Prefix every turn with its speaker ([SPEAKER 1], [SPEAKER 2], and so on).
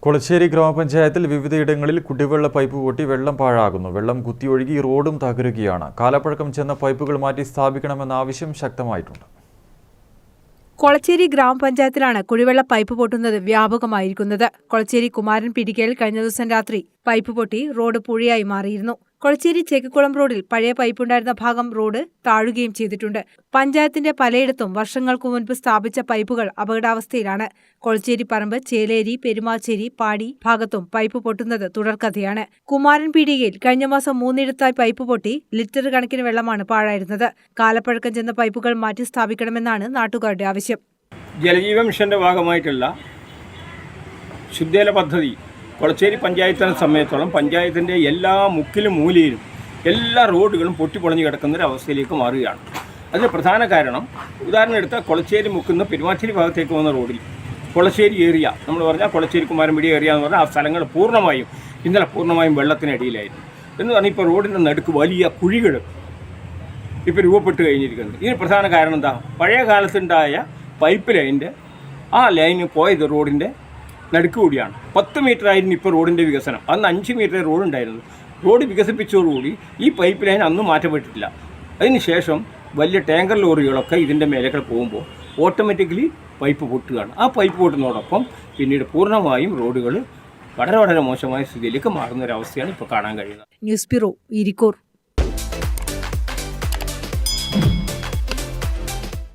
[SPEAKER 1] കൊളച്ചേരി ഗ്രാമപഞ്ചായത്തിൽ വിവിധയിടങ്ങളിൽ കുടിവെള്ള പൈപ്പ് പൊട്ടി വെള്ളം പാഴാകുന്നു. വെള്ളം കുത്തിയൊഴുകി റോഡും തകരുകയാണ്. കാലപ്പഴക്കം ചെന്ന പൈപ്പുകൾ മാറ്റി സ്ഥാപിക്കണമെന്ന ആവശ്യം ശക്തമായിട്ടുണ്ട്.
[SPEAKER 2] കൊളച്ചേരി ഗ്രാമപഞ്ചായത്തിലാണ് കുടിവെള്ള പൈപ്പ് പൊട്ടുന്നത് വ്യാപകമായിരിക്കുന്നത്. കൊളച്ചേരി കുമാരൻ പിടിക്കയിൽ കഴിഞ്ഞ ദിവസം രാത്രി പൈപ്പ് പൊട്ടി റോഡ് പുഴയായി മാറിയിരുന്നു. കൊളച്ചേരി ചേക്കുകുളം റോഡിൽ പഴയ പൈപ്പുണ്ടായിരുന്ന ഭാഗം റോഡ് താഴുകയും ചെയ്തിട്ടുണ്ട്. പഞ്ചായത്തിന്റെ പലയിടത്തും വർഷങ്ങൾക്കു മുൻപ് സ്ഥാപിച്ച പൈപ്പുകൾ അപകടാവസ്ഥയിലാണ്. കൊളച്ചേരി പറമ്പ്, ചേലേരി, പെരുമാച്ചേരി, പാടി ഭാഗത്തും പൈപ്പ് പൊട്ടുന്നത് തുടർക്കഥയാണ്. കുമാരൻ പീടികയിൽ കഴിഞ്ഞ മാസം 3 പൈപ്പ് പൊട്ടി ലിറ്റർ കണക്കിന് വെള്ളമാണ് പാഴായിരുന്നത്. കാലപ്പഴക്കം ചെന്ന പൈപ്പുകൾ മാറ്റി സ്ഥാപിക്കണമെന്നാണ് നാട്ടുകാരുടെ ആവശ്യം.
[SPEAKER 3] ജലജീവൻ മിഷന്റെ ഭാഗമായിട്ടുള്ള ശുദ്ധജല പദ്ധതി കൊളച്ചേരി പഞ്ചായത്തിനെ സംബന്ധിച്ചിടത്തോളം പഞ്ചായത്തിൻ്റെ എല്ലാ മുക്കിലും മൂലയിലും എല്ലാ റോഡുകളും പൊട്ടിപ്പൊളിഞ്ഞ് കിടക്കുന്നൊരവസ്ഥയിലേക്ക് മാറുകയാണ്. അതിന് പ്രധാന കാരണം ഉദാഹരണം എടുത്താൽ കൊളച്ചേരി മുക്കുന്ന പെരുമാച്ചേരി ഭാഗത്തേക്ക് വന്ന റോഡിൽ കൊളച്ചേരി ഏരിയ നമ്മൾ പറഞ്ഞാൽ കൊളച്ചേരി കുമാരൻപിടി ഏരിയ എന്ന് പറഞ്ഞാൽ ആ സ്ഥലങ്ങൾ ഇന്നലെ പൂർണ്ണമായും വെള്ളത്തിനടിയിലായിരുന്നു. എന്ന് പറഞ്ഞാൽ ഇപ്പോൾ റോഡിൻ്റെ നടുക്ക് വലിയ കുഴികൾ ഇപ്പോൾ രൂപപ്പെട്ട് കഴിഞ്ഞിരിക്കുന്നത്. ഇതിന് പ്രധാന കാരണം എന്താ? പഴയ കാലത്തുണ്ടായ പൈപ്പ് ലൈനിൻ്റെ ആ ലൈന് പോയത് റോഡിൻ്റെ നടുക്ക് കൂടിയാണ്. 10 മീറ്റർ ആയിരുന്നു ഇപ്പോൾ റോഡിൻ്റെ വികസനം. അന്ന് 5 മീറ്റർ റോഡ് ഉണ്ടായിരുന്നു. റോഡ് വികസിപ്പിച്ചതോടുകൂടി ഈ പൈപ്പ് ലൈൻ അന്ന് മാറ്റപ്പെട്ടിട്ടില്ല. അതിനുശേഷം വലിയ ടാങ്കർ ലോറികളൊക്കെ ഇതിൻ്റെ മേലകൾ പോകുമ്പോൾ ഓട്ടോമാറ്റിക്കലി പൈപ്പ് പൊട്ടുകയാണ്. ആ പൈപ്പ് പൊട്ടുന്നതോടൊപ്പം പിന്നീട് പൂർണ്ണമായും റോഡുകൾ വളരെ മോശമായ സ്ഥിതിയിലേക്ക് മാറുന്ന ഒരവസ്ഥയാണ് ഇപ്പോൾ കാണാൻ കഴിയുന്നത്.
[SPEAKER 2] News bureau, Irikkur.